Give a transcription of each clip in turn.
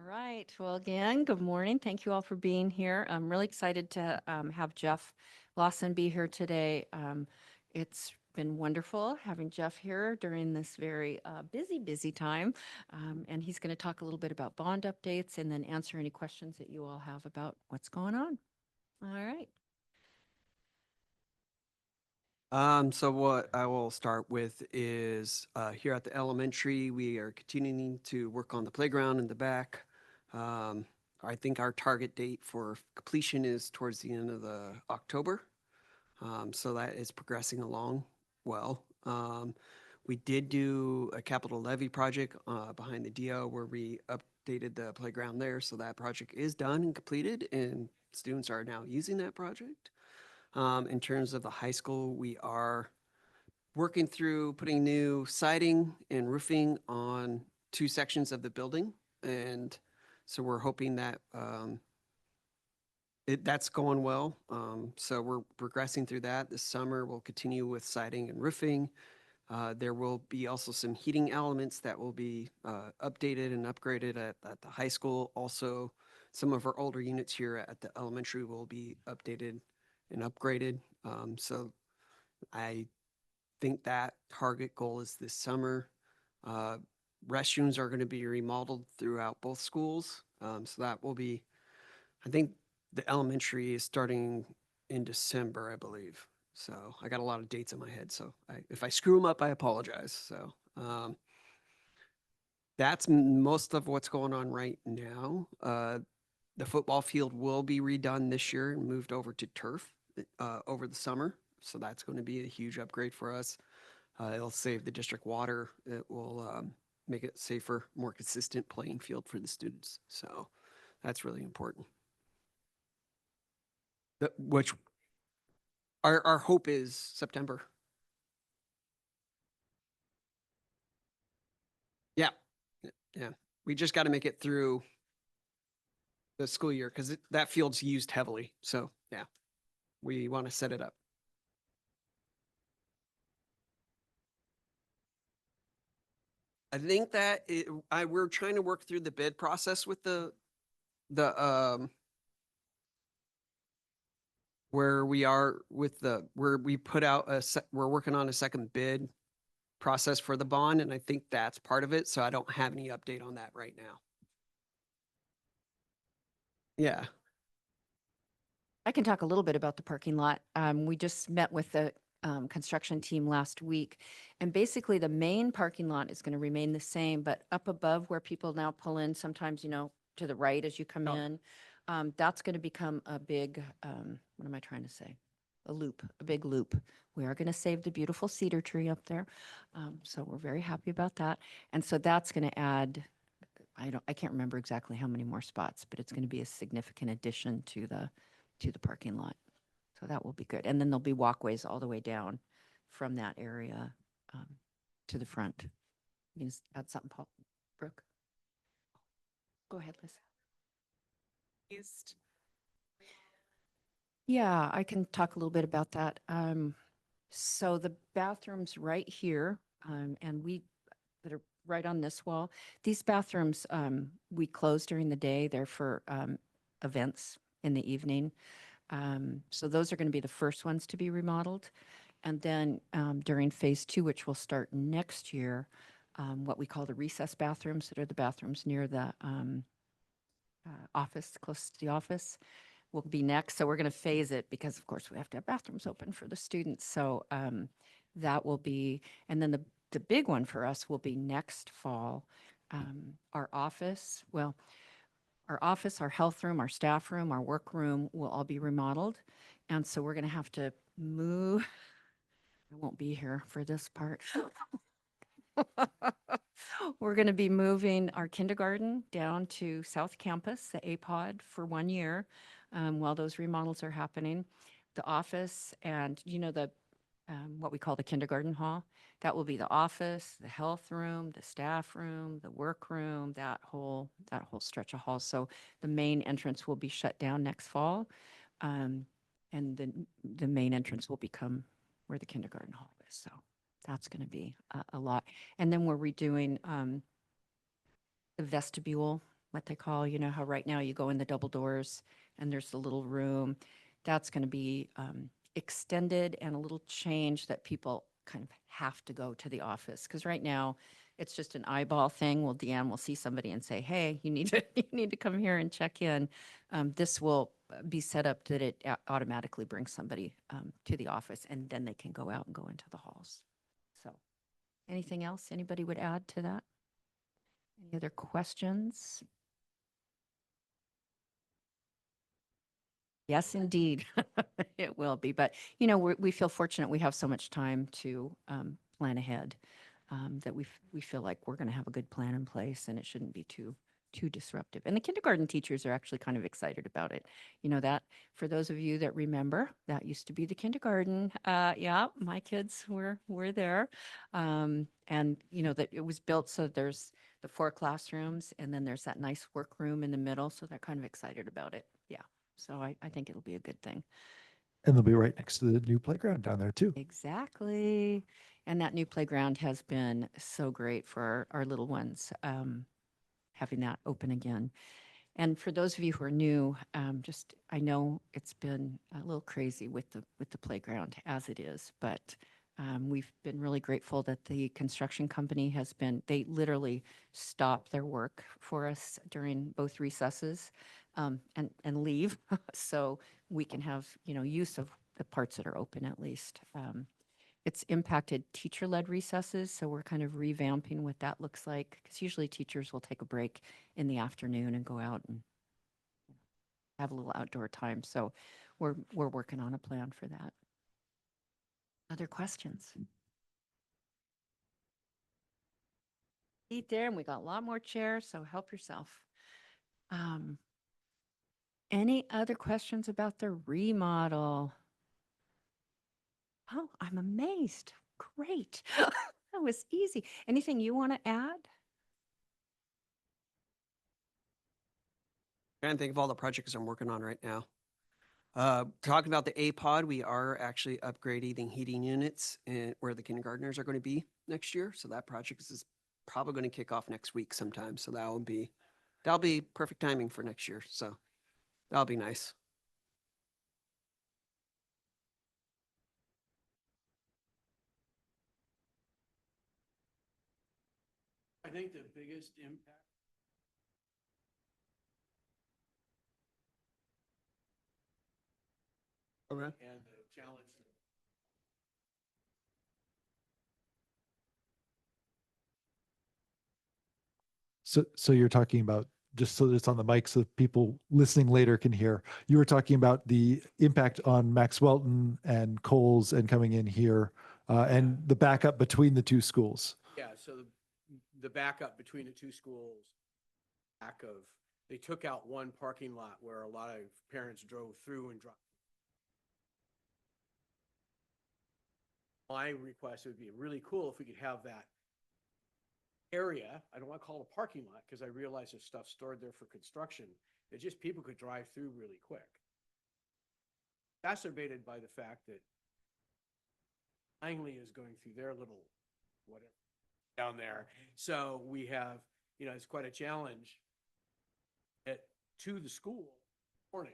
right. Well, again, good morning. Thank you all for being here. I'm really excited to have Geoff Lawson be here today. It's been wonderful having Geoff here during this very busy time. And he's going to talk a little bit about bond updates and then answer any questions that you all have about what's going on. All right. So what I will start with is here at the elementary, we are continuing to work on the playground in the back. Um, I think our target date for completion is towards the end of the October. So that is progressing along well. We did do a capital levy project behind the DO where we updated the playground there. So that project is done and completed, and students are now using that project. In terms of the high school, we are working through putting new siding and roofing on two sections of the building. And so we're hoping that that's going well. So we're progressing through that. This summer, we'll continue with siding and roofing. There will be also some heating elements that will be updated and upgraded at the high school. Also, some of our older units here at the elementary will be updated and upgraded. So I think that target goal is this summer. Uh, Restrooms are going to be remodeled throughout both schools. So that will be, I think the elementary is starting in December, I believe. So I got a lot of dates in my head. So if I screw them up, I apologize. So that's most of what's going on right now. The football field will be redone this year and moved over to turf over the summer. So that's going to be a huge upgrade for us. It'll save the district water. It will make it safer, more consistent playing field for the students. So that's really important. Which our hope is September. Yeah, yeah. We just got to make it through the school year because that field's used heavily. So yeah, we want to set it up. I think that we're trying to work through the bid process with the where we are with the where we put out we're working on a second bid process for the bond, and I think that's part of it. So I don't have any update on that right now. Yeah. I can talk a little bit about the parking lot. We just met with the construction team last week, and basically the main parking lot is going to remain the same, but up above where people now pull in, sometimes, to the right as you come Oh, in, that's going to become a big, what am I trying to say? A loop, a big loop. We are going to save the beautiful cedar tree up there. So we're very happy about that. And so that's going to add, I can't remember exactly how many more spots, but it's going to be a significant addition to the parking lot. So that will be good. And then there'll be walkways all the way down from that area um, to the front. You can add something, Paul, Brooke. Go ahead, Liz. East. Yeah, I can talk a little bit about that. So the bathrooms right here, and we that are right on this wall. These bathrooms we close during the day. They're for events in the evening. So those are going to be the first ones to be remodeled. And then during phase two, which will start next year, what we call the recess bathrooms, that are the bathrooms near the office, close to the office, will be next. So we're going to phase it because, of course, we have to have bathrooms open for the students. So that will be, and then the big one for us will be next fall. Our office, well, our office, our health room, our staff room, our work room will all be remodeled. And so we're going to have to move. I won't be here for this part. We're going to be moving our kindergarten down to South Campus, the APOD, for 1 year while those remodels are happening. The office and, the what we call the kindergarten hall, that will be the office, the health room, the staff room, the work room, that whole stretch of halls. So the main entrance will be shut down next fall, um, and the main entrance will become where the kindergarten hall is. So that's going to be a lot. And then we're redoing the vestibule what they call, how right now you go in the double doors and there's the little room. That's going to be extended and a little change that people kind of have to go to the office. Because right now it's just an eyeball thing. Well, Deanne will see somebody and say, hey, you need to, you need to come here and check in. This will be set up that it automatically brings somebody to the office, and then they can go out and go into the halls. So anything else anybody would add to that? Any other questions? Yes, indeed. It will be. But, we feel fortunate we have so much time to plan ahead, that we feel like we're going to have a good plan in place and it shouldn't be too disruptive. And the kindergarten teachers are actually kind of excited about it. That for those of you that remember, that used to be the kindergarten. Yeah, my kids were there. And, that it was built so there's the 4 classrooms and then there's that nice workroom in the middle. So they're kind of excited about it. Yeah. So I think it'll be a good thing. And they'll be right next to the new playground down there too. Exactly. And that new playground has been so great for our little ones, having that open again. And for those of you who are new, I know it's been a little crazy with the playground as it is, but we've been really grateful that the construction company they literally stopped their work for us during both recesses, and leave, so we can have, use of the parts that are open at least. It's impacted teacher-led recesses, so we're kind of revamping what that looks like, because usually teachers will take a break in the afternoon and go out and have a little outdoor time. So we're working on a plan for that. Other questions? Eat there, and we got a lot more chairs, so help yourself. Any other questions about the remodel? Oh, I'm amazed. Great. That was easy. Anything you want to add? Trying to think of all the projects I'm working on right now. Talking about the A-Pod, we are actually upgrading the heating units and where the kindergartners are going to be next year. So that project is probably going to kick off next week sometime. So that'll be perfect timing for next year. So that'll be nice. I think the biggest impact. Okay. And the challenge. So you're talking about, just so that it's on the mic so people listening later can hear, you were talking about the impact on Max Welton and Coles and coming in here, and the backup between the two schools. Yeah, so the backup between the two schools, they took out one parking lot where a lot of parents drove through and dropped. My request would be really cool if we could have that area. I don't want to call it a parking lot because I realize there's stuff stored there for construction. That just people could drive through really quick. Exacerbated by the fact that Langley is going through their little whatever down there. So we have, it's quite a challenge to the school morning.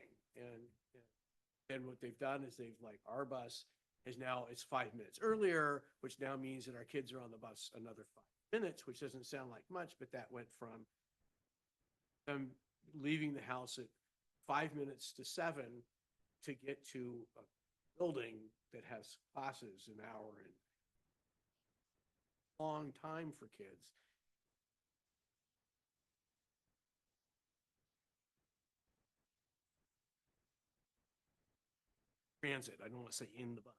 And what they've done is our bus is now, it's 5 minutes earlier, which now means that our kids are on the bus another 5 minutes, which doesn't sound like much, but that went from them leaving the house at 5 minutes to 7 to get to a building that has classes an hour and long time for kids. Transit, I don't want to say in the bus.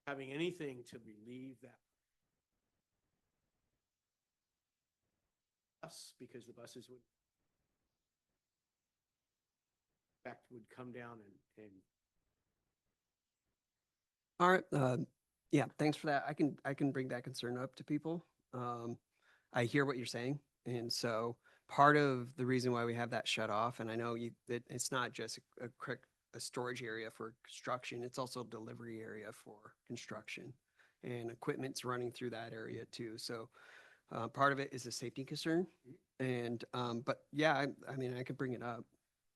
Having anything to relieve that bus, because the buses would come down and All right. Yeah, thanks for that. I can bring that concern up to people. I hear what you're saying. And so part of the reason why we have that shut off, and I know that it's not just a storage area for construction, it's also a delivery area for construction, and equipment's running through that area too. So Part of it is a safety concern. And, but yeah, I mean, I could bring it up.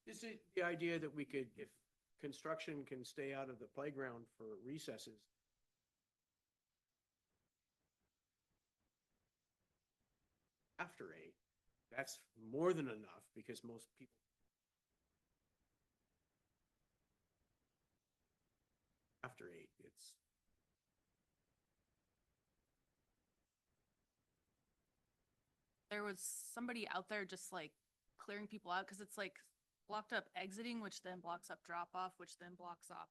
Is it the idea that we could, if construction can stay out of the playground for recesses, after 8, that's more than enough because most people after 8, it's There was somebody out there just like clearing people out because it's like blocked up exiting, which then blocks up drop off, which then blocks off.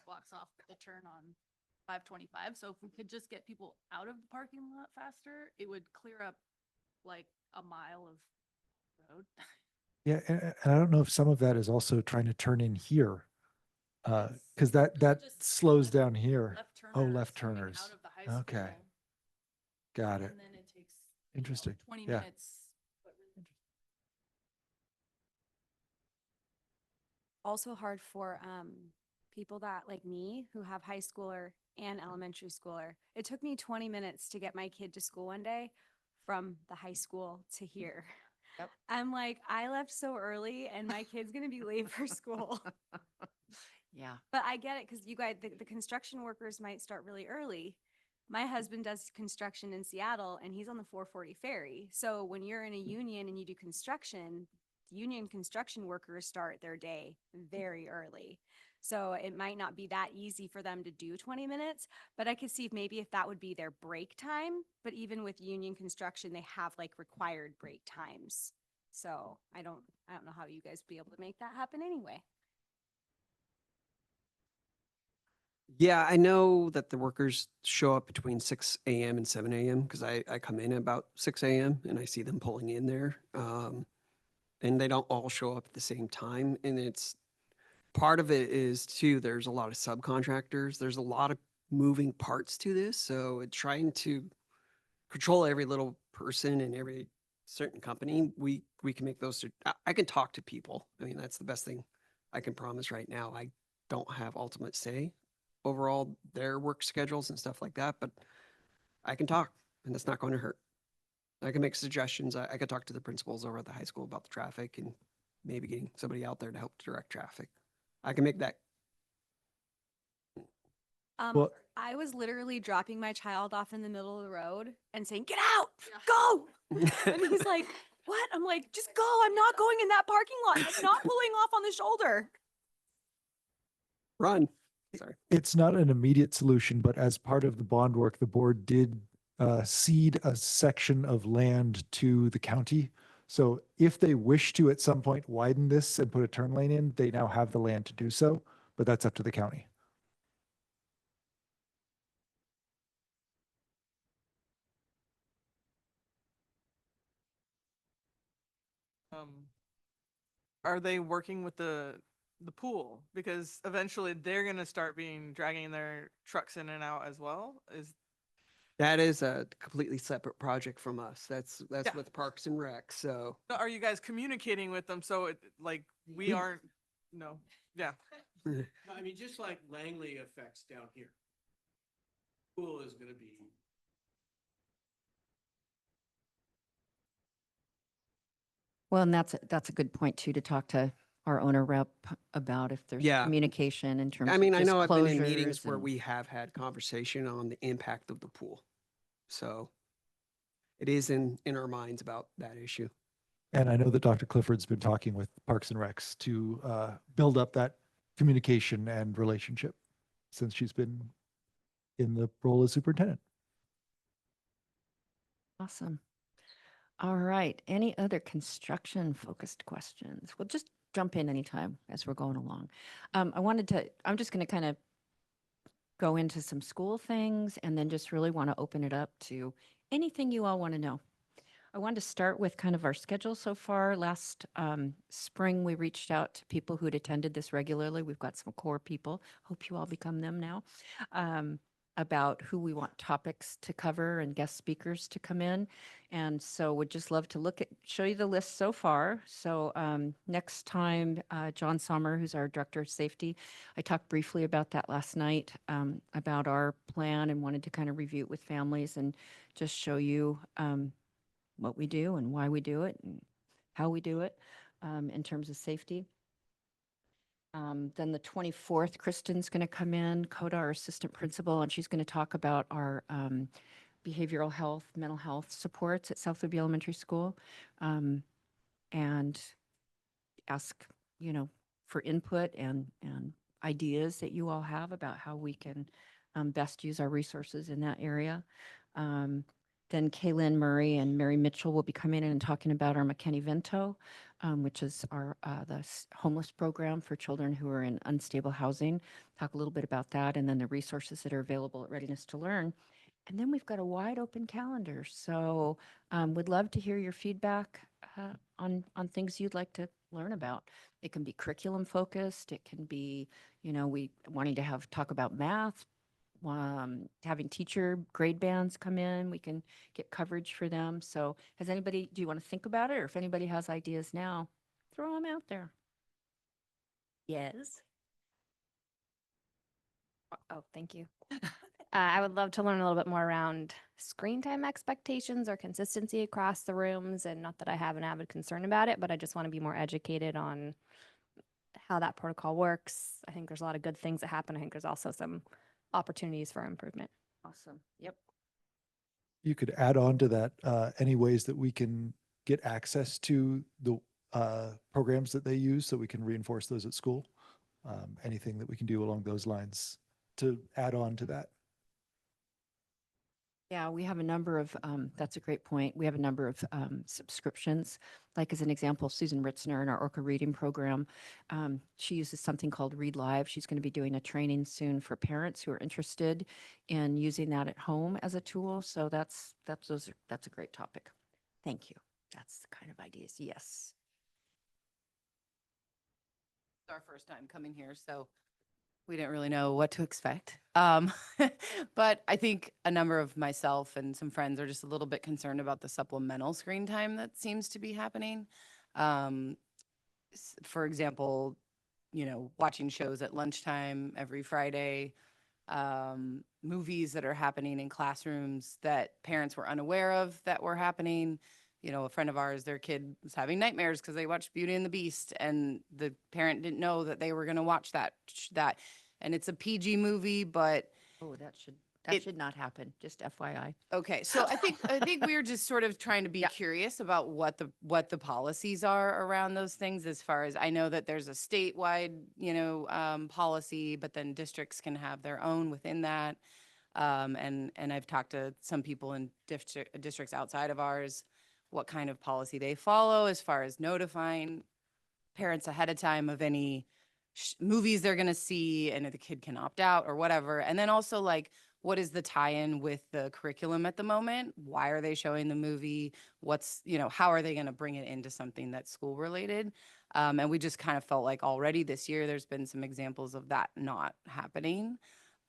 Blocks off the turn on 525. So if we could just get people out of the parking lot faster, it would clear up like a mile of road. Yeah, and I don't know if some of that is also trying to turn in here. Because that Just slows left- down here. Left Oh, turners left coming turners. Out of the high Okay. school, Got it. and then it takes you know, Interesting. 20 Yeah. minutes. Also hard for people that like me who have high schooler and elementary schooler. It took me 20 minutes to get my kid to school one day from the high school to here. Yep. I'm like, I left so early and my kid's gonna be late for school. Yeah. But I get it because you guys, the construction workers might start really early. My husband does construction in Seattle and he's on the 440 ferry. So when you're in a union and you do construction, union construction workers start their day very early. So it might not be that easy for them to do 20 minutes, but I could see if maybe if that would be their break time. But even with union construction, they have like required break times. So I don't know how you guys be able to make that happen anyway. Yeah, I know that the workers show up between 6 a.m. and 7 a.m. because I come in at about 6 a.m. and I see them pulling in there. And they don't all show up at the same time. And it's part of it is too, there's a lot of subcontractors. There's a lot of moving parts to this. So trying to control every little person and every certain company, we can make those. I can talk to people. I mean, that's the best thing I can promise right now. I don't have ultimate say overall their work schedules and stuff like that, but I can talk and that's not going to hurt. I can make suggestions. I could talk to the principals over at the high school about the traffic and maybe getting somebody out there to help direct traffic. I can make that. Well- I was literally dropping my child off in the middle of the road and saying, "Get out, Yeah. go!" And he's like, "What?" I'm like, "Just go. I'm not going in that parking lot. I'm not pulling off on the shoulder." Run. Sorry. It's not an immediate solution, but as part of the bond work, the board did cede a section of land to the county. So if they wish to at some point widen this and put a turn lane in, they now have the land to do so, but that's up to the county. Are they working with the pool? Because eventually they're gonna start dragging their trucks in and out as well. That is a completely separate project from us. That's Yeah. with Parks and Rec. So Are you guys communicating with them so it like we We- aren't? No. Yeah. No, I mean, just like Langley affects down here. Pool is gonna be, Well, and that's a good point too, to talk to our owner rep about if there's Yeah. communication in terms I of mean, I just know I've been in meetings closures where and- we have had conversation on the impact of the pool. So it is in our minds about that issue. And I know that Dr. Clifford's been talking with Parks and Recs to build up that communication and relationship since she's been in the role as superintendent. Awesome. All right. Any other construction focused questions? We'll just jump in anytime as we're going along. I'm just going to kind of go into some school things and then just really want to open it up to anything you all want to know. I wanted to start with kind of our schedule so far. Last spring, we reached out to people who'd attended this regularly. We've got some core people. Hope you all become them now. about who we want topics to cover and guest speakers to come in. And so would just love to show you the list so far. So next time, John Sommer, who's our Director of Safety, I talked briefly about that last night, about our plan, and wanted to kind of review it with families and just show you what we do and why we do it and how we do it in terms of safety. Then the 24th, Kristen's going to come in, Coda, our assistant principal, and she's going to talk about our behavioral health, mental health supports at South Libby Elementary School, and ask, for input and ideas that you all have about how we can best use our resources in that area. Then Kaylin Murray and Mary Mitchell will be coming in and talking about our McKinney-Vento, which is our homeless program for children who are in unstable housing. Talk a little bit about that, and then the resources that are available at Readiness to Learn. And then we've got a wide open calendar. So would love to hear your feedback on things you'd like to learn about. It can be curriculum focused. It can be, we wanting to talk about math, having teacher grade bands come in. We can get coverage for them. So do you want to think about it? Or if anybody has ideas now, throw them out there. Yes. Oh, thank you. I would love to learn a little bit more around screen time expectations or consistency across the rooms. And not that I have an avid concern about it, but I just want to be more educated on how that protocol works. I think there's a lot of good things that happen. I think there's also some opportunities for improvement. Awesome. Yep. You could add on to that any ways that we can get access to the programs that they use so we can reinforce those at school. Anything that we can do along those lines to add on to that. Yeah, we have a number of, that's a great point. We have a number of subscriptions. Like as an example, Susan Ritzner in our Orca reading program, she uses something called Read Live. She's going to be doing a training soon for parents who are interested in using that at home as a tool. So that's a great topic. Thank you. That's the kind of ideas. Yes. It's our first time coming here, so we didn't really know what to expect. But I think a number of myself and some friends are just a little bit concerned about the supplemental screen time that seems to be happening. For example, watching shows at lunchtime every Friday, movies that are happening in classrooms that parents were unaware of that were happening. A friend of ours, their kid was having nightmares because they watched Beauty and the Beast, and the parent didn't know that they were going to watch that. And it's a PG movie, but Oh, that It- should not happen. Just FYI. okay. So I think we're just sort of trying to be Yeah. curious about what the policies are around those things. As far as I know, that there's a statewide policy, but then districts can have their own within that. And I've talked to some people in districts outside of ours, what kind of policy they follow as far as notifying parents ahead of time of any movies they're going to see, and if the kid can opt out or whatever. And then also, like, what is the tie-in with the curriculum at the moment? Why are they showing the movie? How are they going to bring it into something that's school related? And we just kind of felt like already this year, there's been some examples of that not happening.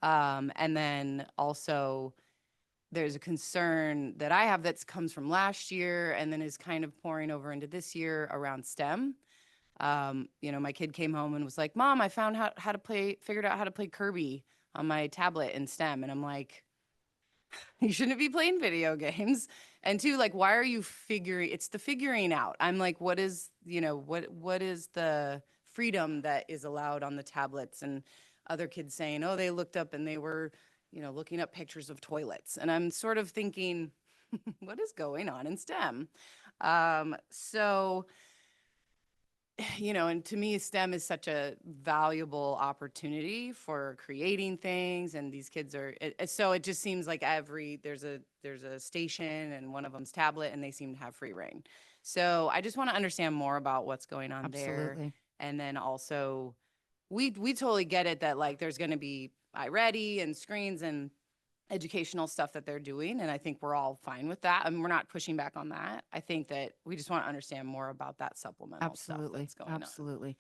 And then also, there's a concern that I have that comes from last year and then is kind of pouring over into this year around STEM. My kid came home and was like, "Mom, I found figured out how to play Kirby on my tablet in STEM." And I'm like, you shouldn't be playing video games. And two, like, why are you it's the figuring out. I'm like, what is the freedom that is allowed on the tablets? And other kids saying, oh, they looked up and they were, looking up pictures of toilets. And I'm sort of thinking, what is going on in STEM? And to me, STEM is such a valuable opportunity for creating things, and these kids so it just seems like there's a station and one of them's tablet, and they seem to have free reign. So I just want to understand more about what's going on there. Absolutely. And then also, we totally get it that like there's going to be iReady and screens and educational stuff that they're doing, and I think we're all fine with that. I mean, we're not pushing back on that. I think that we just want to understand more about that supplemental stuff Absolutely. that's going on. Absolutely.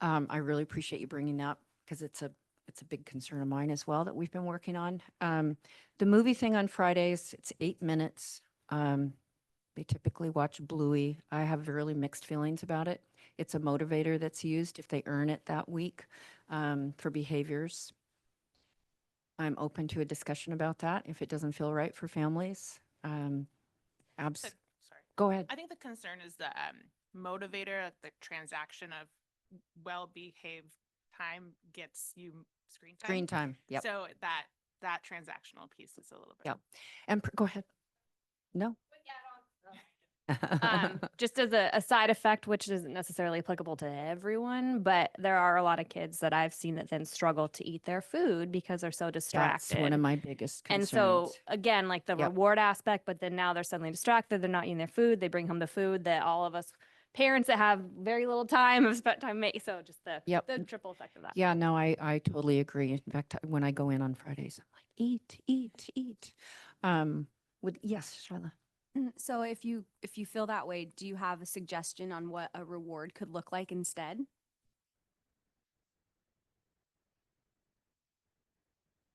I really appreciate you bringing that because it's that's a big concern of mine as well that we've been working on. The movie thing on Fridays, it's 8 minutes. They typically watch Bluey. I have really mixed feelings about it. It's a motivator that's used if they earn it that week for behaviors. I'm open to a discussion about that if it doesn't feel right for families. Sorry. Go ahead. I think the concern is the motivator, the transaction of well-behaved time gets you screen time. Screen time. Yep. So that transactional piece is a little bit. Yep. And go ahead. No. Just as a side effect, which isn't necessarily applicable to everyone, but there are a lot of kids that I've seen that then struggle to eat their food because they're so distracted. That's one of my biggest concerns. And so again, like the Yep. reward aspect, but then now they're suddenly distracted. They're not eating their food. They bring home the food that all of us parents that have very little time have spent time making. So just the triple effect of that. Yeah, no, I totally agree. In fact, when I go in on Fridays, I'm like, eat, eat, eat. Yes, Charlotte. So if you feel that way, do you have a suggestion on what a reward could look like instead?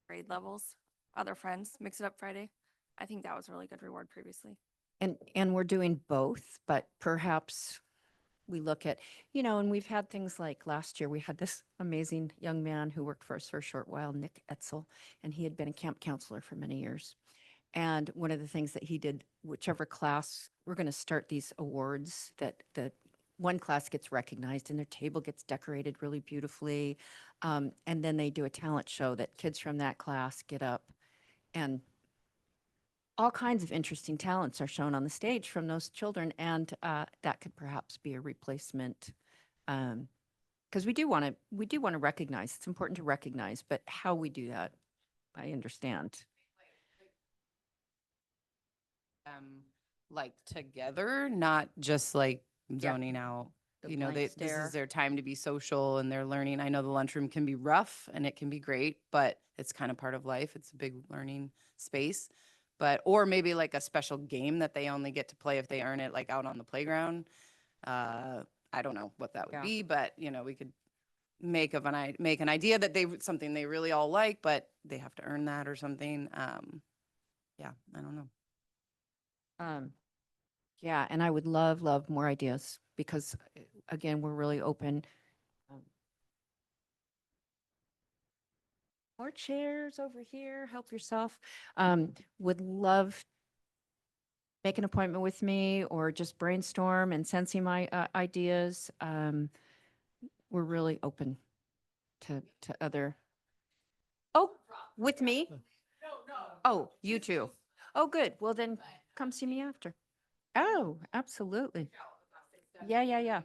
Grade levels, other friends, mix it up Friday. I think that was a really good reward previously. And we're doing both, but perhaps we look at, and we've had things like last year, we had this amazing young man who worked for us for a short while, Nick Etzel, and he had been a camp counselor for many years. And one of the things that he did, whichever class, we're going to start these awards that one class gets recognized and their table gets decorated really beautifully. And then they do a talent show that kids from that class get up, and all kinds of interesting talents are shown on the stage from those children. And that could perhaps be a replacement. Because we do want to recognize, it's important to recognize, but how we do that, I understand. Like together, not just like Yeah. zoning out. The You know, blank this stare. is their time to be social and they're learning. I know the lunchroom can be rough and it can be great, but it's kind of part of life. It's a big learning space. Or maybe like a special game that they only get to play if they earn it, like out on the playground. I don't know what that would Yeah. be, but we could make an idea that something they really all like, but they have to earn that or something. Yeah, I don't know. Yeah, and I would love more ideas because, again, we're really open. More chairs over here, help yourself. Would love make an appointment with me or just brainstorm and send me my ideas. We're really open to other. Oh, with me? Oh, you too. Oh, good. Well, then come see me after. Oh, absolutely. Yeah.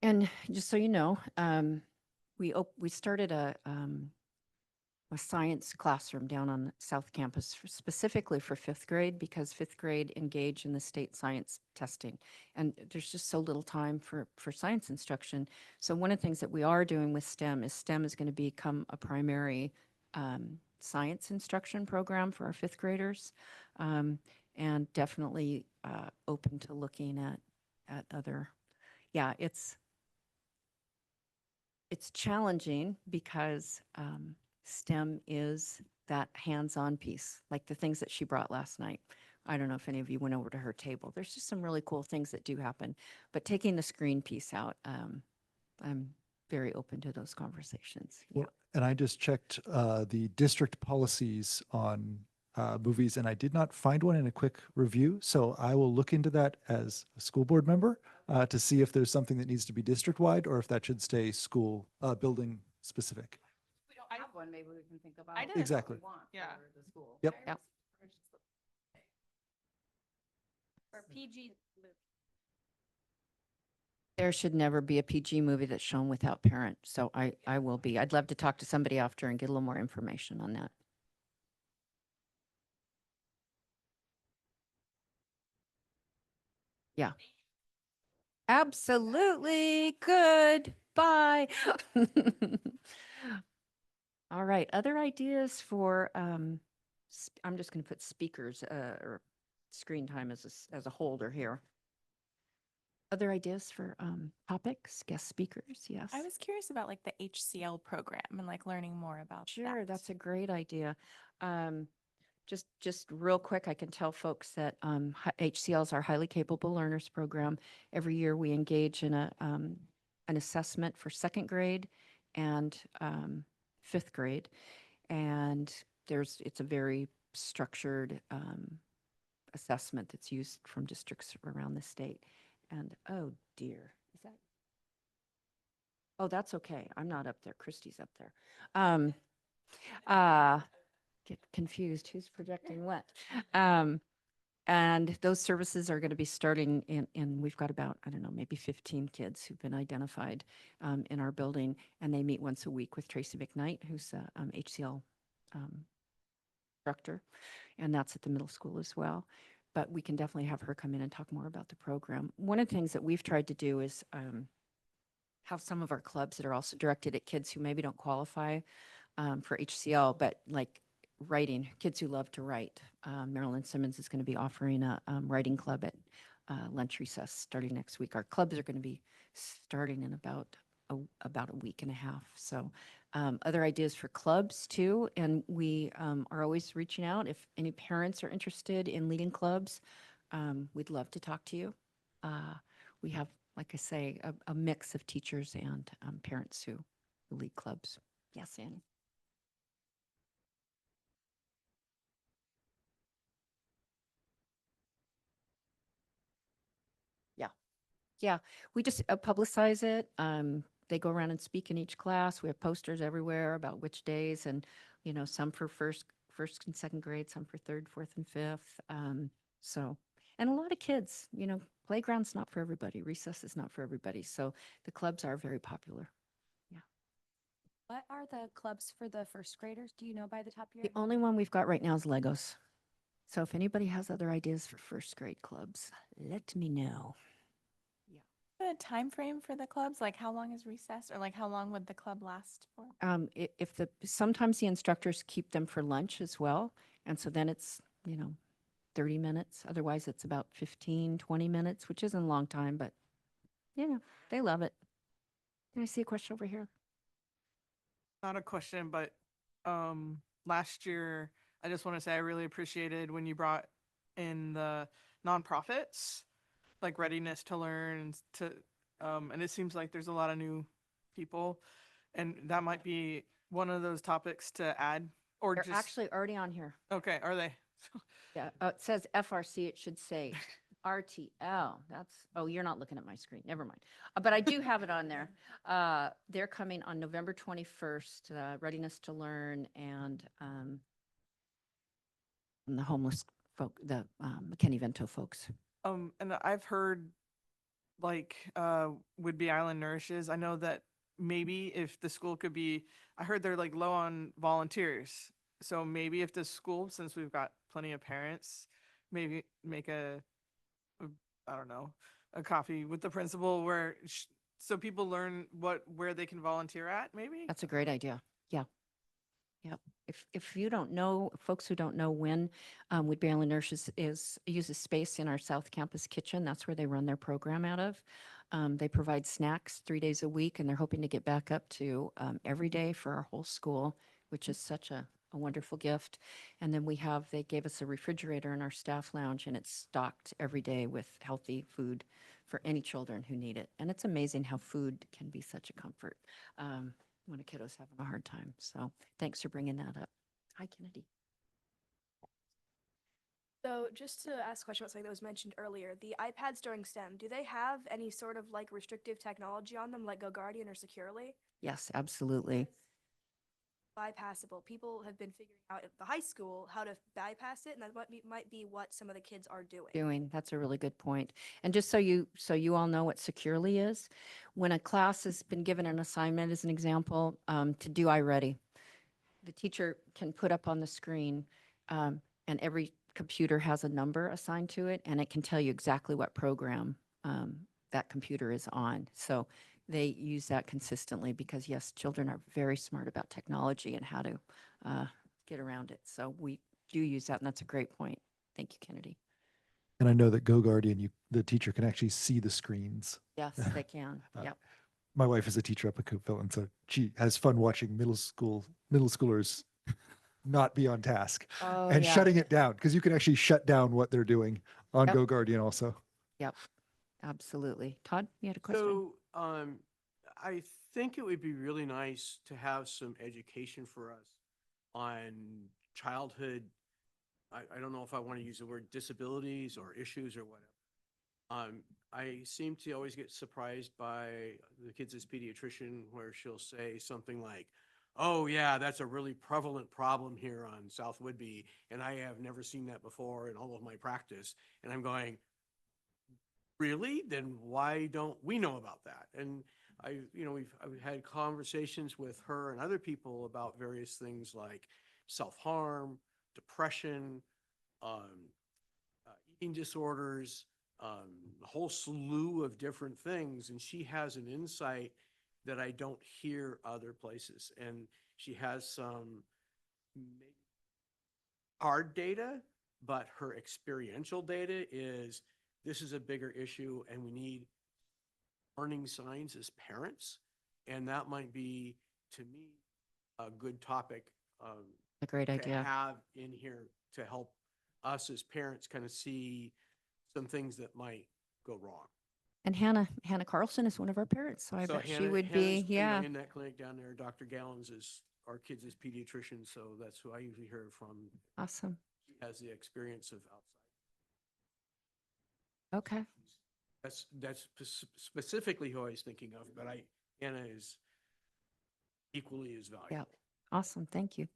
And just so you know, we started a science classroom down on the South Campus specifically for fifth grade because fifth grade engage in the state science testing. And there's just so little time for science instruction. So one of the things that we are doing with STEM is going to become a primary science instruction program for our fifth graders. And definitely open to looking at other, it's challenging because STEM is that hands-on piece, like the things that she brought last night. I don't know if any of you went over to her table. There's just some really cool things that do happen. But taking the screen piece out, I'm very open to those conversations. Well, and I just checked the district policies on movies, and I did not find one in a quick review. So I will look into that as a school board member to see if there's something that needs to be district-wide or if that should stay school building specific. We don't have one, maybe we can think about. I did. Exactly. Yeah. For the school. Yep. Yep. For PG, There should never be a PG movie that's shown without parent. So I will be. I'd love to talk to somebody after and get a little more information on that. Yeah. Absolutely. Good. Bye. All right. Other ideas for, I'm just going to put speakers or screen time as a holder here. Other ideas for topics, guest speakers? Yes. I was curious about like the HCL program and like learning more about Sure, that. that's a great idea. Just real quick, I can tell folks that HCLs are highly capable learners program. Every year we engage in an assessment for second grade and fifth grade, and it's a very structured assessment that's used from districts around the state. And oh dear, is that? Oh, that's okay. I'm not up there. Christy's up there. Uh, get confused. Who's projecting what? And those services are going to be starting in, we've got about, I don't know, maybe 15 kids who've been identified in our building, and they meet once a week with Tracy McKnight, who's a HCL instructor, and that's at the middle school as well. But we can definitely have her come in and talk more about the program. One of the things that we've tried to do is have some of our clubs that are also directed at kids who maybe don't qualify for HCL, but like writing, kids who love to write. Marilyn Simmons is going to be offering a writing club at lunch recess starting next week. Our clubs are going to be starting in about a week and a half. So other ideas for clubs too, and we are always reaching out. If any parents are interested in leading clubs, we'd love to talk to you. We have, like I say, a mix of teachers and parents who lead clubs. Yes, Annie. Yeah, we just publicize it. They go around and speak in each class. We have posters everywhere about which days, and some for first and second grade, some for third, fourth, and fifth. So, and a lot of kids. Playground's not for everybody. Recess is not for everybody. So the clubs are very popular. Yeah. What are the clubs for the first graders? Do you know by the top of your The head? only one we've got right now is Legos. So if anybody has other ideas for first grade clubs, let me know. A time frame for the clubs? Like how long is recess or like how long would the club last for? Sometimes the instructors keep them for lunch as well. And so then it's, 30 minutes. Otherwise it's about 15, 20 minutes, which isn't a long time, but they love it. Can I see a question over here? Not a question, but last year, I just want to say I really appreciated when you brought in the nonprofits, like Readiness to Learn and it seems like there's a lot of new people, and that might be one of those topics to add or They're just actually already on here. okay. Are they? Yeah, it says FRC, it should say RTL. You're not looking at my screen. Never mind. But I do have it on there. They're coming on November 21st, Readiness to Learn and the homeless folk, the McKinney-Vento folks. And I've heard like Would-Be Island Nourishes. I know that maybe if the school could be, I heard they're like low on volunteers. So maybe if the school, since we've got plenty of parents, maybe make I don't know, a coffee with the principal where so people learn where they can volunteer at. Maybe That's a great idea. Yeah. Yep. If you don't know, folks who don't know when Woodbury Island Nurses uses space in our South Campus kitchen, that's where they run their program out of. They provide snacks 3 days a week, and they're hoping to get back up to every day for our whole school, which is such a wonderful gift. And then they gave us a refrigerator in our staff lounge, and it's stocked every day with healthy food for any children who need it. And it's amazing how food can be such a comfort when a kiddo's having a hard time. So thanks for bringing that up. Hi, Kennedy. So just to ask a question about something that was mentioned earlier, the iPads during STEM, do they have any sort of like restrictive technology on them like GoGuardian or Securely? Yes, absolutely. Bypassable. People have been figuring out at the high school how to bypass it, and that might be what some of the kids are doing. That's a really good point. And just so you all know what Securely is, when a class has been given an assignment, as an example, to do iReady, the teacher can put up on the screen, and every computer has a number assigned to it, and it can tell you exactly what program that computer is on. So they use that consistently because, yes, children are very smart about technology and how to get around it. So we do use that, and that's a great point. Thank you, Kennedy. And I know that Go Guardian, the teacher can actually see the screens. Yes, they can. Uh, Yep. My wife is a teacher up at Coopville, and so she has fun watching middle schoolers not be on task Oh, and yeah. shutting it down, because you can actually shut down what they're doing on Yep. Go Guardian also. Yep. Absolutely. Todd, you had a question? So, I think it would be really nice to have some education for us on childhood. I don't know if I want to use the word disabilities or issues or whatever. I seem to always get surprised by the kids' pediatrician where she'll say something like, "Oh yeah, that's a really prevalent problem here on South Whidbey, and I have never seen that before in all of my practice." And I'm going, really? Then why don't we know about that? And I've had conversations with her and other people about various things like self-harm, depression, um, eating disorders, a whole slew of different things. And she has an insight that I don't hear other places. And she has some maybe hard data, but her experiential data is this is a bigger issue and we need warning signs as parents. And that might be, to me, a good topic A great to idea. have in here to help us as parents kind of see some things that might go wrong. And Hannah Carlson is one of our parents, so I bet she would be, Hannah's, yeah. in that clinic down there. Dr. Gallons is our kids' pediatrician, so that's who I usually hear from. Awesome. He has the experience of outside. Okay. That's specifically who I was thinking of, but Hannah is equally as valuable. Yeah. Awesome. Thank you.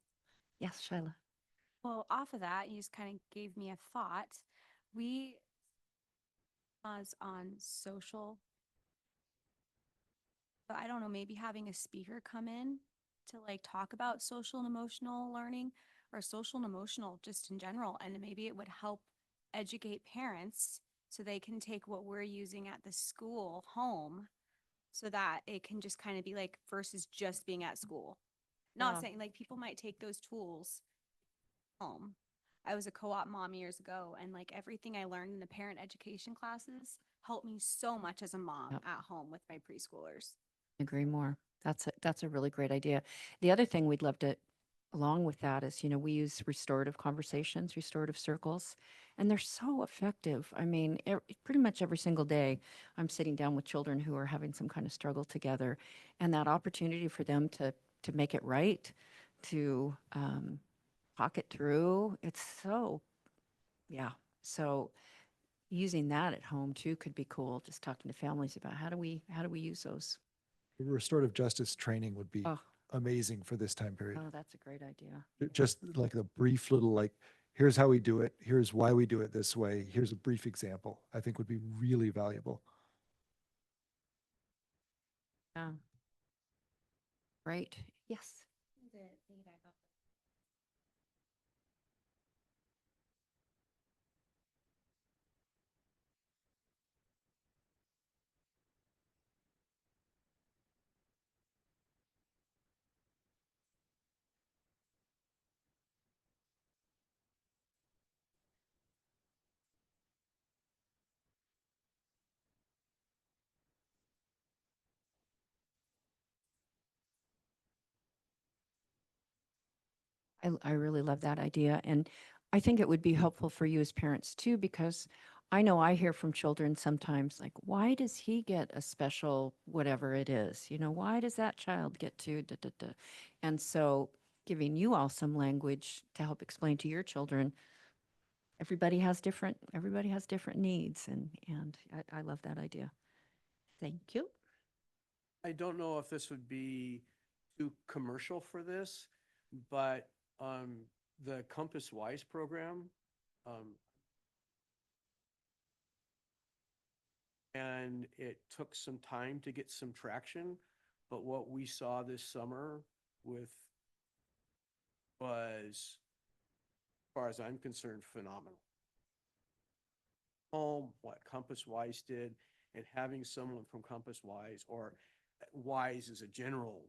Yes, Shyla. Well, off of that, you just kind of gave me a thought. We was on social, but I don't know, maybe having a speaker come in to like talk about social and emotional learning or social and emotional just in general. And maybe it would help educate parents so they can take what we're using at the school home so that it can just kind of be like versus just being at school. Not Yeah. saying like people might take those tools home. I was a co-op mom years ago, and like everything I learned in the parent education classes helped me so much as a mom Yep. at home with my preschoolers. Agree more. That's a really great idea. The other thing we'd love to, along with that, is, we use restorative conversations, restorative circles, and they're so effective. I mean, pretty much every single day, I'm sitting down with children who are having some kind of struggle together, and that opportunity for them to make it right, to talk it through. It's so, yeah. So using that at home too could be cool. Just talking to families about how do we use those. Restorative justice training would be Oh, amazing for this time period. oh, that's a great idea. Just like a brief little, like, here's how we do it. Here's why we do it this way. Here's a brief example, I think would be really valuable. Yeah. Great. Yes. I really love that idea. And I think it would be helpful for you as parents too, because I know I hear from children sometimes like, why does he get a special whatever it is? Why does that child get to da, da, da? And so giving you all some language to help explain to your children, everybody has different needs. And I love that idea. Thank you. I don't know if this would be too commercial for this, but the Compass Wise program, and it took some time to get some traction, but what we saw this summer was, as far as I'm concerned, phenomenal. What Compass Wise did, and having someone from Compass Wise, or Wise is a general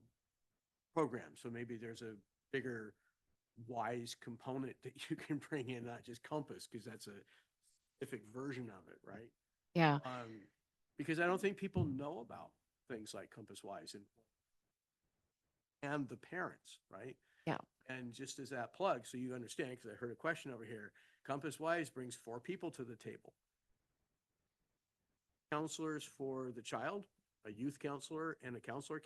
program, so maybe there's a bigger Wise component that you can bring in, not just Compass, because that's a specific version of it, right? Yeah. Because I don't think people know about things like Compass Wise and the parents, right? Yeah. And just as that plug, so you understand, because I heard a question over here, Compass Wise brings 4 people to the table. Counselors for the child, a youth counselor and a counselor,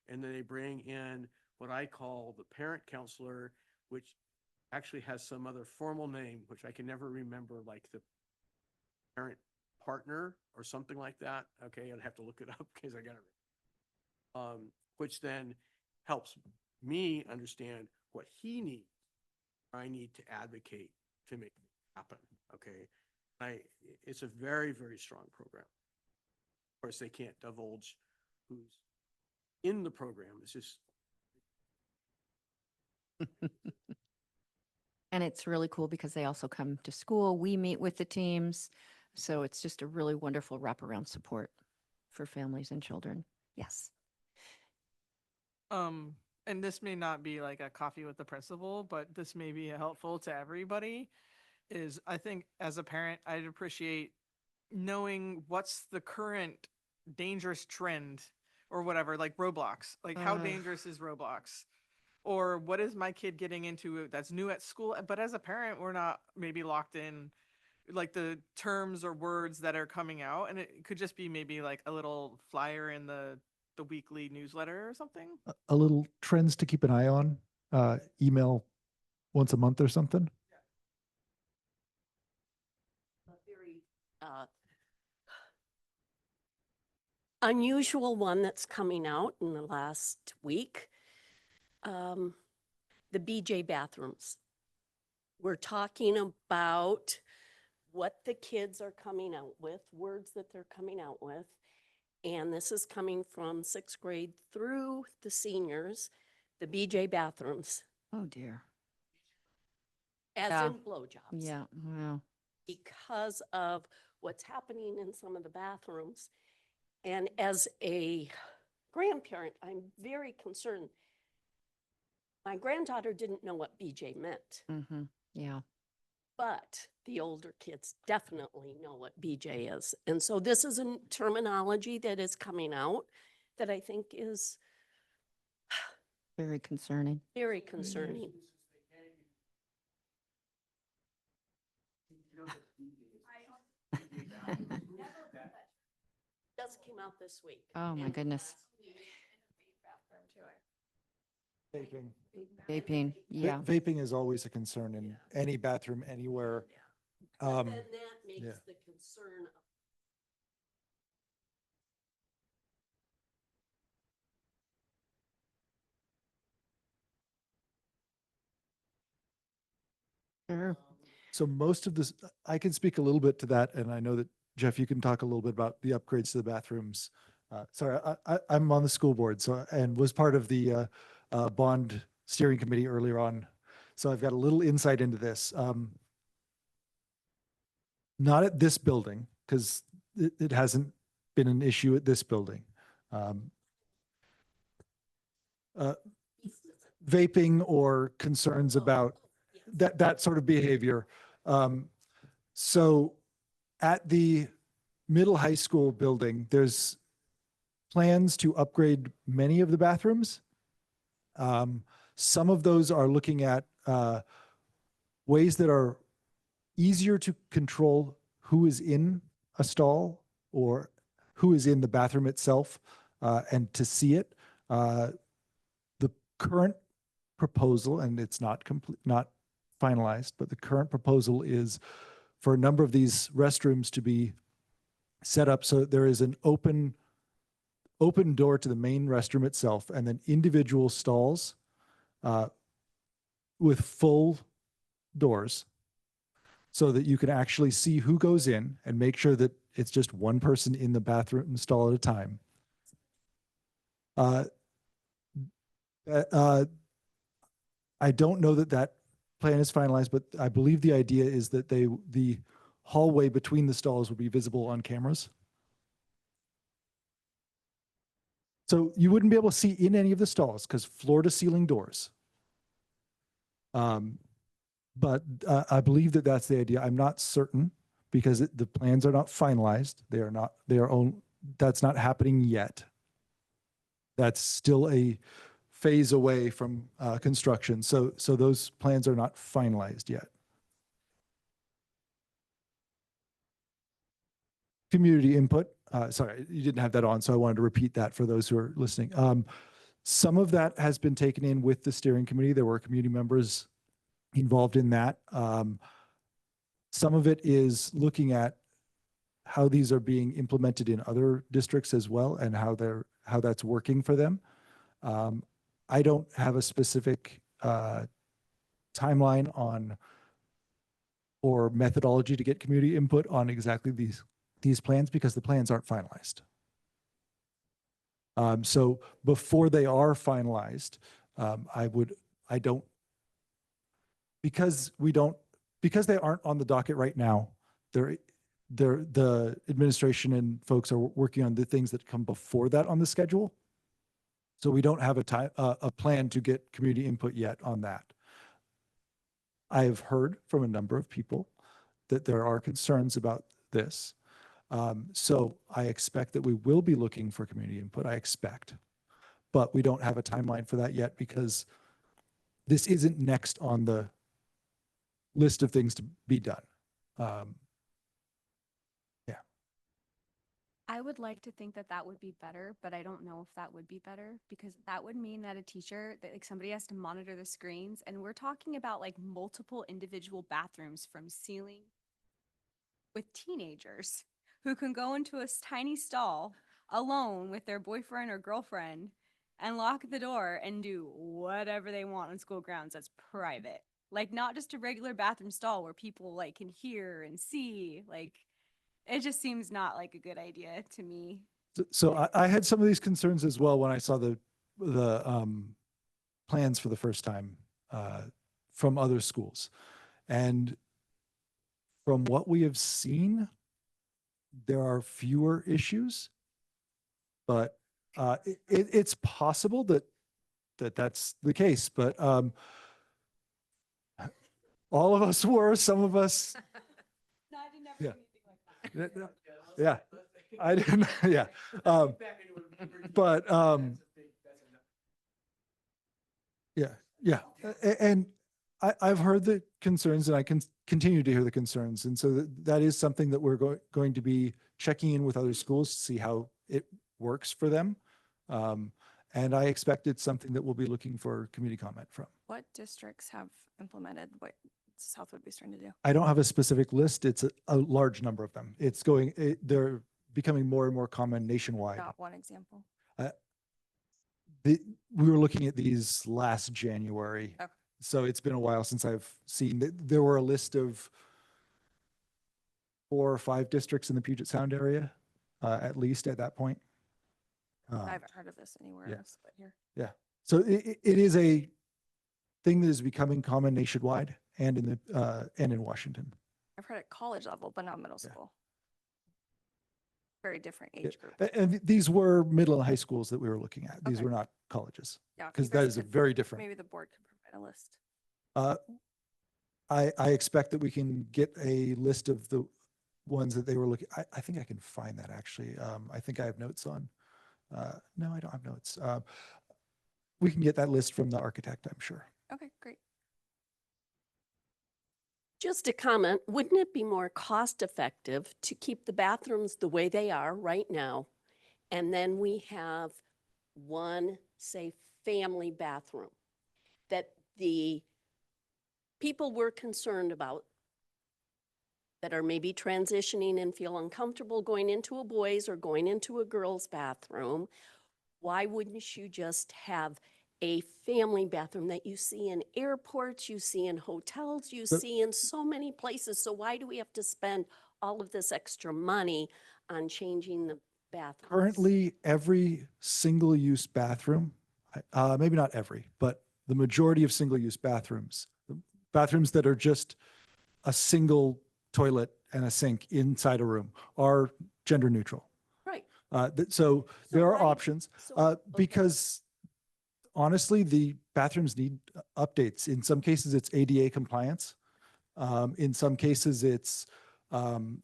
and then they bring in what I call the parent counselor, which actually has some other formal name, which I can never remember, like the parent partner or something like that. Okay, I'd have to look it up because I got it. Which then helps me understand what he needs. I need to advocate to make it happen. Okay, it's a very, very strong program. Of course, they can't divulge who's in the program. It's just And it's really cool because they also come to school. We meet with the teams. So it's just a really wonderful wraparound support for families and children. Yes. And this may not be like a coffee with the principal, but this may be helpful to everybody. Is I think as a parent, I'd appreciate knowing what's the current dangerous trend or whatever, like Roblox. Like how dangerous is Roblox? Or what is my kid getting into that's new at school? But as a parent, we're not maybe locked in like the terms or words that are coming out. And it could just be maybe like a little flyer in the weekly newsletter or something. A little trends to keep an eye on, email once a month or something. Very unusual one that's coming out in the last week. The BJ bathrooms. We're talking about what the kids are coming out with, words that they're coming out with. And this is coming from 6th grade through the seniors, the BJ bathrooms, Oh, dear. as Yeah. in blowjobs. Yeah. Wow. Because of what's happening in some of the bathrooms. And as a grandparent, I'm very concerned. My granddaughter didn't know what BJ meant, Mm-hmm. Yeah. but the older kids definitely know what BJ is. And so this is a terminology that is coming out that I think is Very concerning. very concerning. Just came out this week. Oh, my And goodness. Vaping. Vaping. Yeah. Vaping is always a concern in any bathroom, anywhere. But then that makes yeah. the concern of Sure. So most of this, I can speak a little bit to that, and I know that Geoff, you can talk a little bit about the upgrades to the bathrooms. Sorry, I'm on the school board, so and was part of the bond steering committee earlier on, so I've got a little insight into this. Not at this building, because it hasn't been an issue at this building. Vaping or concerns about that sort of behavior. So at the middle high school building, there's plans to upgrade many of the bathrooms. Some of those are looking at ways that are easier to control who is in a stall or who is in the bathroom itself, and to see it. The current proposal, and it's not complete, not finalized, but the current proposal is for a number of these restrooms to be set up so that there is an open door to the main restroom itself, and then individual stalls with full doors so that you can actually see who goes in and make sure that it's just one person in the bathroom stall at a time. I don't know that that plan is finalized, but I believe the idea is that the hallway between the stalls will be visible on cameras. So you wouldn't be able to see in any of the stalls because floor to ceiling doors. But I believe that that's the idea. I'm not certain, because the plans are not finalized. That's not happening yet. That's still a phase away from construction. So those plans are not finalized yet. Community input. Sorry, you didn't have that on, so I wanted to repeat that for those who are listening. Some of that has been taken in with the steering committee. There were community members involved in that. Some of it is looking at how these are being implemented in other districts as well and how that's working for them. I don't have a specific timeline on or methodology to get community input on exactly these plans because the plans aren't finalized. So before they are finalized, because they aren't on the docket right now, the administration and folks are working on the things that come before that on the schedule. So we don't have a plan to get community input yet on that. I have heard from a number of people that there are concerns about this. So I expect that we will be looking for community input, I expect. But we don't have a timeline for that yet because this isn't next on the list of things to be done. Yeah. I would like to think that that would be better, but I don't know if that would be better because that would mean that a teacher, that like somebody has to monitor the screens. And we're talking about like multiple individual bathrooms from ceiling with teenagers who can go into a tiny stall alone with their boyfriend or girlfriend and lock the door and do whatever they want on school grounds that's private. Like not just a regular bathroom stall where people like can hear and see. Like it just seems not like a good idea to me. So I had some of these concerns as well when I saw the plans for the first time from other schools. And from what we have seen, there are fewer issues, but it's possible that that's the case. But all of us were, some of us. No, I didn't Yeah. anything like that. Yeah, I didn't. Yeah, but yeah, and I've heard the concerns, and I can continue to hear the concerns, and so that is something that we're going to be checking in with other schools to see how it works for them, and I expect it's something that we'll be looking for community comment from. What districts have implemented what Southwood is trying to do? I don't have a specific list. It's a large number of them. They're becoming more and more common nationwide. Not one example. We were looking at these last January. Okay. So it's been a while since I've seen that. There were a list of 4 or 5 districts in the Puget Sound area, at least at that point. I haven't heard of this anywhere yeah. else but here. Yeah. So it is a thing that is becoming common nationwide and in Washington. I've heard at college level, but not middle school. Very different Yeah. age group. And these were middle and high schools that we were looking at. These Okay. were not colleges. Yeah, if Because you that guys is a could- very different. Maybe the board could provide a list. I expect that we can get a list of the ones that they were looking. I think I can find that actually. I think I have notes on. No, I don't have notes. We can get that list from the architect, I'm sure. Okay, great. Just a comment, wouldn't it be more cost effective to keep the bathrooms the way they are right now? And then we have one, say, family bathroom that the people we're concerned about that are maybe transitioning and feel uncomfortable going into a boys' or going into a girls' bathroom. Why wouldn't you just have a family bathroom that you see in airports, you see in hotels, you see in so many places? So why do we have to spend all of this extra money on changing the bathrooms? Currently, every single-use bathroom, maybe not every, but the majority of single-use bathrooms that are just a single toilet and a sink inside a room are gender neutral. Right. So there are why- options okay. because honestly, the bathrooms need updates. In some cases, it's ADA compliance. In some cases, it's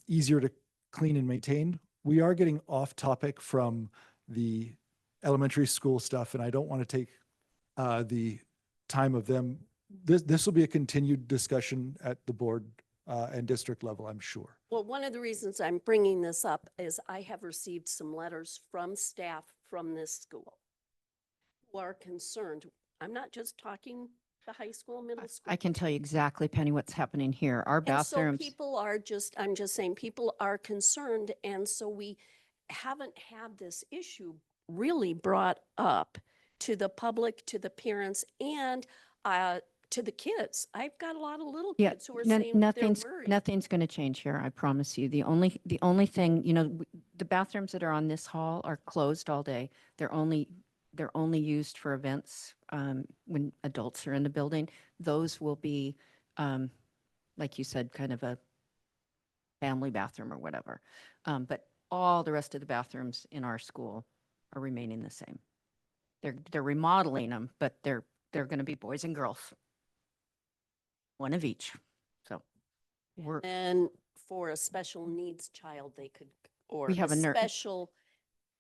easier to clean and maintain. We are getting off topic from the elementary school stuff, and I don't want to take the time of them. This will be a continued discussion at the board and district level, I'm sure. Well, one of the reasons I'm bringing this up is I have received some letters from staff from this school who are concerned. I'm not just talking the high school, middle school. I can tell you exactly, Penny, what's happening here. Our And so bathrooms. people are just, I'm just saying, people are concerned. And so we haven't had this issue really brought up to the public, to the parents, and to the kids. I've got a lot of little Yeah, kids who are saying they're worried. nothing's going to change here. I promise you. The only thing, you know, the bathrooms that are on this hall are closed all day. They're only used for events when adults are in the building. Those will be, like you said, kind of a family bathroom or whatever. But all the rest of the bathrooms in our school are remaining the same. They're remodeling them, but they're going to be boys and girls, one of each. So we're And for a special needs child, they could, or We have a a special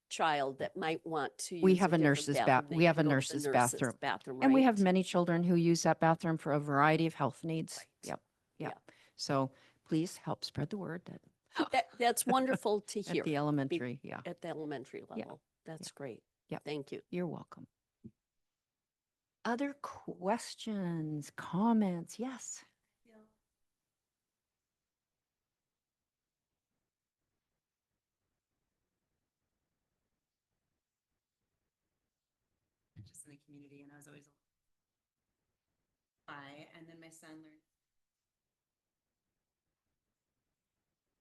child that might want to use we have a different nurse's bathroom, they we have a can go to the nurse's bathroom. bathroom, And we right? have many children who use that bathroom for a variety of health needs. Right. Yep. Yeah. Yep. So please help spread the word that That's wonderful to hear. at the elementary. Yeah. At the elementary Yeah. level. That's great. Yep. Thank you. You're welcome. Other questions, comments? Yes. Just in the community, and I was always and then my son learned.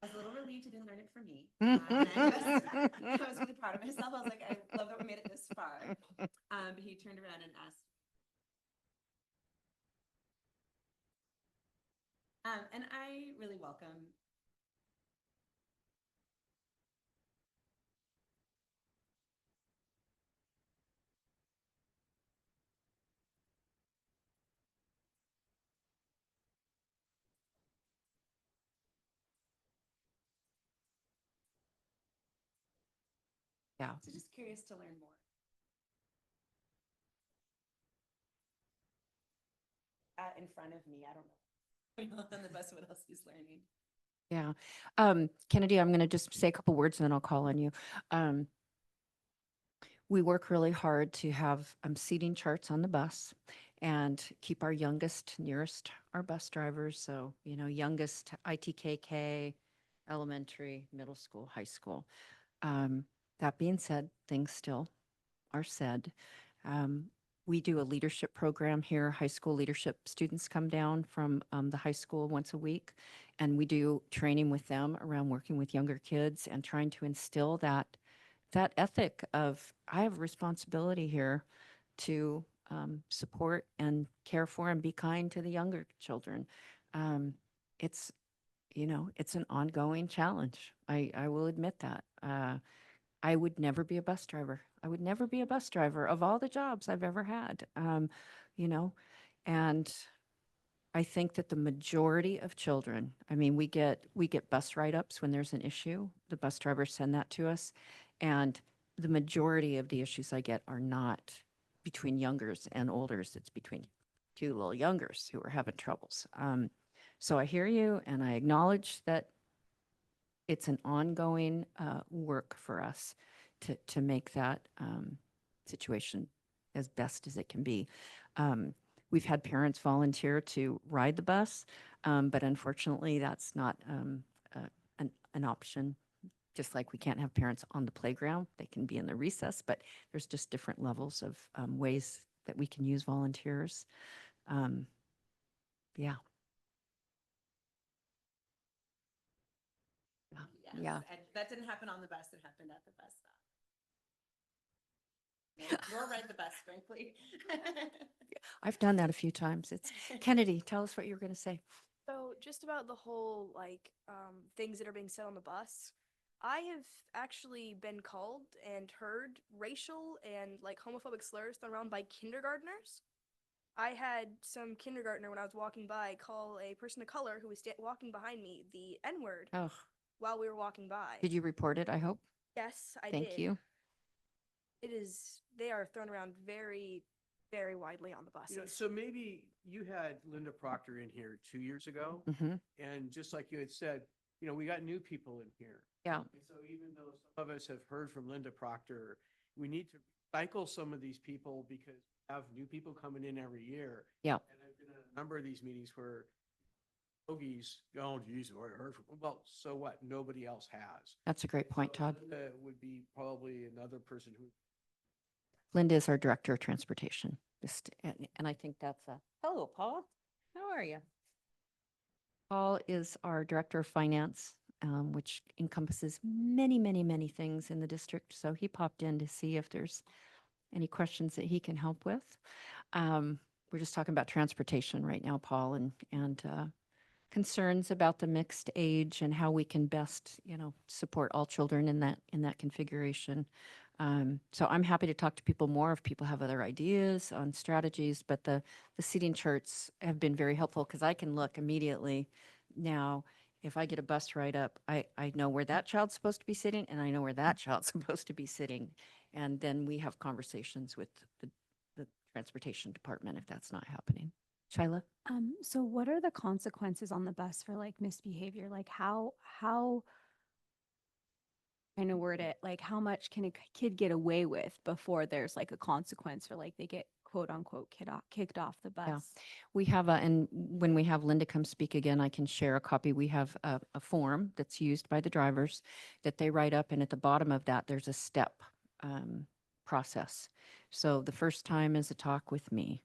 I was a little relieved he didn't learn it from me. And I was really proud of myself. I was like, I love that we made it this far. But he turned around and asked. And I really welcome. Yeah. So just curious to learn more. In front of me, I don't know. On the bus, what else he's learning. Yeah. Kennedy, I'm going to just say a couple words and then I'll call on you. We work really hard to have seating charts on the bus and keep our youngest nearest our bus drivers. So, you know, youngest ITKK, elementary, middle school, high school. That being said, things still are said. We do a leadership program here. High school leadership students come down from the high school once a week, and we do training with them around working with younger kids and trying to instill that ethic of I have a responsibility here to support and care for and be kind to the younger children. It's, you know, it's an ongoing challenge. I will admit that. I would never be a bus driver. I would never be a bus driver of all the jobs I've ever had, you know, and I think that the majority of children, I mean, we get bus write-ups when there's an issue. The bus drivers send that to us. And the majority of the issues I get are not between youngers and olders. It's between two little youngers who are having troubles. So I hear you and I acknowledge that it's an ongoing work for us to make that situation as best as it can be. We've had parents volunteer to ride the bus, but unfortunately that's not an option. Just like we can't have parents on the playground, they can be in the recess, but there's just different levels of ways that we can use volunteers. Yeah. Yes. Yeah. And that didn't happen on the bus. It happened at the bus stop. Nor ride the bus, frankly. I've done that a few times. It's Kennedy, tell us what you were going to say. So just about the whole like things that are being said on the bus, I have actually been called and heard racial and like homophobic slurs thrown around by kindergartners. I had some kindergartner when I was walking by call a person of color who was walking behind me the N word Oh, while we were walking by. did you report it, I hope? Yes, I Thank did. you. It is, they are thrown around very, very widely on the You know, buses. so maybe you had Linda Proctor in here 2 years ago, Hmm. and just like you had said, you know, we got new people in here. Yeah. And so even though some of us have heard from Linda Proctor, we need to cycle some of these people because we have new people coming in every year. Yeah. And I've been at a number of these meetings where Ogies, oh geez, I heard from, well, so what? Nobody else has. That's a great point, So Todd. Linda would be probably another person who Linda is our Director of Transportation. And I think that's a, hello, Paul. How are you? Paul is our Director of Finance, which encompasses many, many, many things in the district. So he popped in to see if there's any questions that he can help with. We're just talking about transportation right now, Paul, and concerns about the mixed age and how we can best, support all children in that configuration. So I'm happy to talk to people more if people have other ideas on strategies, but the seating charts have been very helpful because I can look immediately now. If I get a bus ride up, I know where that child's supposed to be sitting and I know where that child's supposed to be sitting. And then we have conversations with the transportation department if that's not happening. Shyla? So what are the consequences on the bus for like misbehavior? Like how trying to word it, like how much can a kid get away with before there's like a consequence or like they get quote unquote kicked off the bus? Yeah. We have and when we have Linda come speak again, I can share a copy. We have a form that's used by the drivers that they write up, and at the bottom of that, there's a step process. So the first time is a talk with me.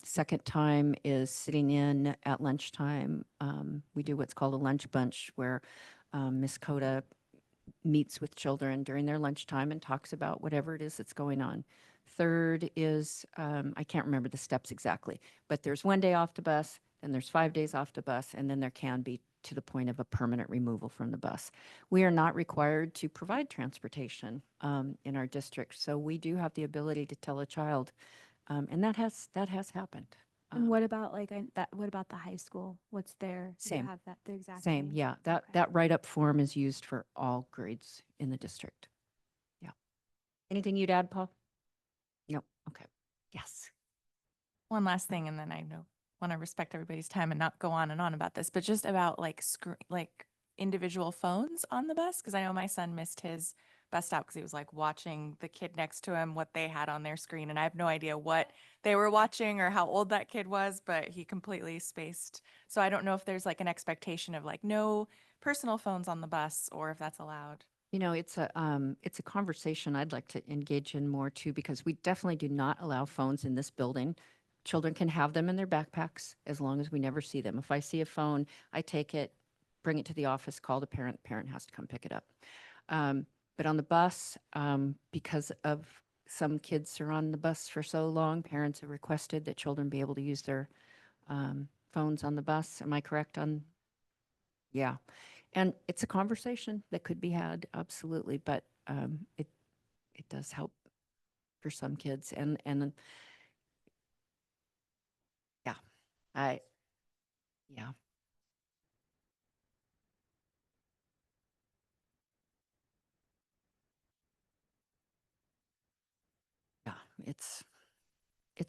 Second time is sitting in at lunchtime. We do what's called a lunch bunch where Miss Coda meets with children during their lunchtime and talks about whatever it is that's going on. Third is, I can't remember the steps exactly, but there's 1 day off the bus, then there's 5 days off the bus, and then there can be to the point of a permanent removal from the bus. We are not required to provide transportation in our district, so we do have the ability to tell a child, and that has happened. And what about what about the high school? What's their, do you Same. have that the exact Same, same? yeah. Okay. That write-up form is used for all grades in the district. Yeah. Anything you'd add, Paul? No. Okay. Yes. One last thing, and then I want to respect everybody's time and not go on and on about this, but just about like individual phones on the bus, because I know my son missed his bus stop because he was like watching the kid next to him, what they had on their screen, and I have no idea what they were watching or how old that kid was, but he completely spaced. So I don't know if there's like an expectation of like no personal phones on the bus or if that's allowed. It's a conversation I'd like to engage in more too, because we definitely do not allow phones in this building. Children can have them in their backpacks as long as we never see them. If I see a phone, I take it, bring it to the office, call the parent. The parent has to come pick it up. But on the bus, because of some kids are on the bus for so long, parents have requested that children be able to use their phones on the bus. Am I correct on? Yeah. And it's a conversation that could be had, absolutely, but it does help for some kids. And yeah, yeah. Yeah, it's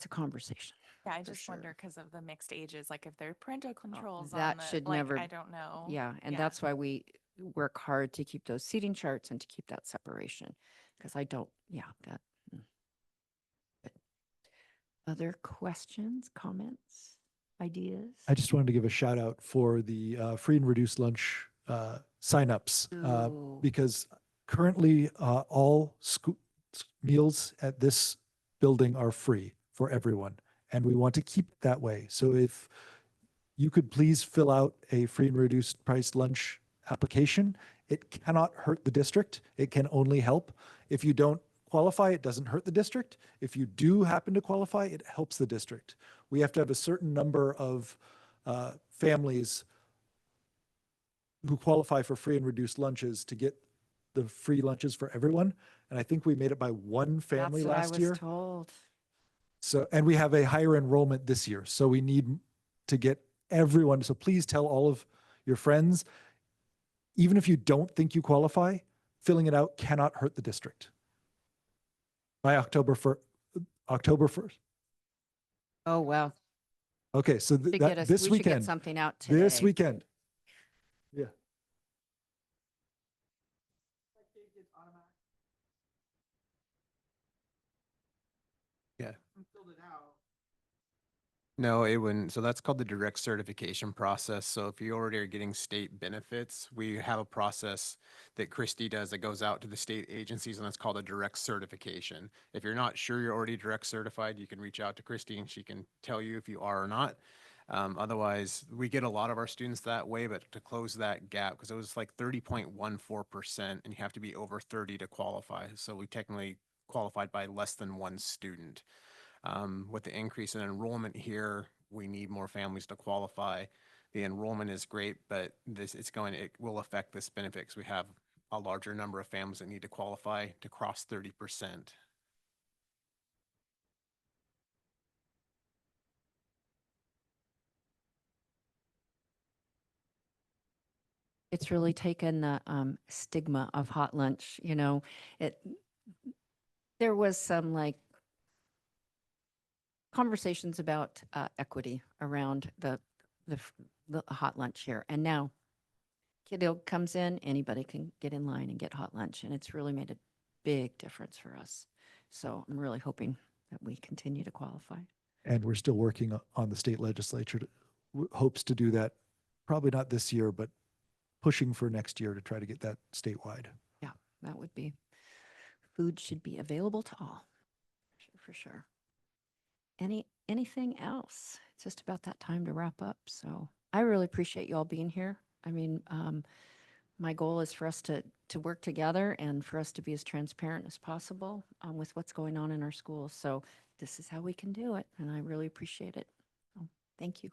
a conversation. Yeah, I for just sure. wonder because of the mixed ages, like if there are parental controls on That the, should like, never. I don't know. Yeah, and that's why we work hard to keep those seating charts and to keep that separation. Because I don't, that. But other questions, comments, ideas? I just wanted to give a shout out for the free and reduced lunch signups Ooh. because currently all school meals at this building are free for everyone, and we want to keep it that way. So if you could please fill out a free and reduced price lunch application, it cannot hurt the district. It can only help. If you don't qualify, it doesn't hurt the district. If you do happen to qualify, it helps the district. We have to have a certain number of families who qualify for free and reduced lunches to get the free lunches for everyone. And I think we made it by one family That's what last I was year. told. So, and we have a higher enrollment this year. So we need to get everyone. So please tell all of your friends, even if you don't think you qualify, filling it out cannot hurt the district. By October 1st. Oh, wow. Okay, so To get that us, this we should get weekend, something out today. this weekend. Yeah. Yeah. No, it wouldn't. So that's called the direct certification process. So if you already are getting state benefits, we have a process that Christy does that goes out to the state agencies, and that's called a direct certification. If you're not sure you're already direct certified, you can reach out to Christy and she can tell you if you are or not. Otherwise, we get a lot of our students that way, but to close that gap, because it was like 30.14%, and you have to be over 30 to qualify. So we technically qualified by less than one student. With the increase in enrollment here, we need more families to qualify. The enrollment is great, but it will affect this benefit because we have a larger number of families that need to qualify to cross 30%. It's really taken the stigma of hot lunch, you know, there was some like conversations about equity around the hot lunch here. And now kiddo comes in, anybody can get in line and get hot lunch. And it's really made a big difference for us. So I'm really hoping that we continue to qualify. And we're still working on the state legislature hopes to do that. Probably not this year, but pushing for next year to try to get that statewide. Yeah, that would be, food should be available to all, for sure. Anything else? It's just about that time to wrap up. So I really appreciate you all being here. I mean, my goal is for us to work together and for us to be as transparent as possible with what's going on in our schools. So this is how we can do it. And I really appreciate it. So, thank you.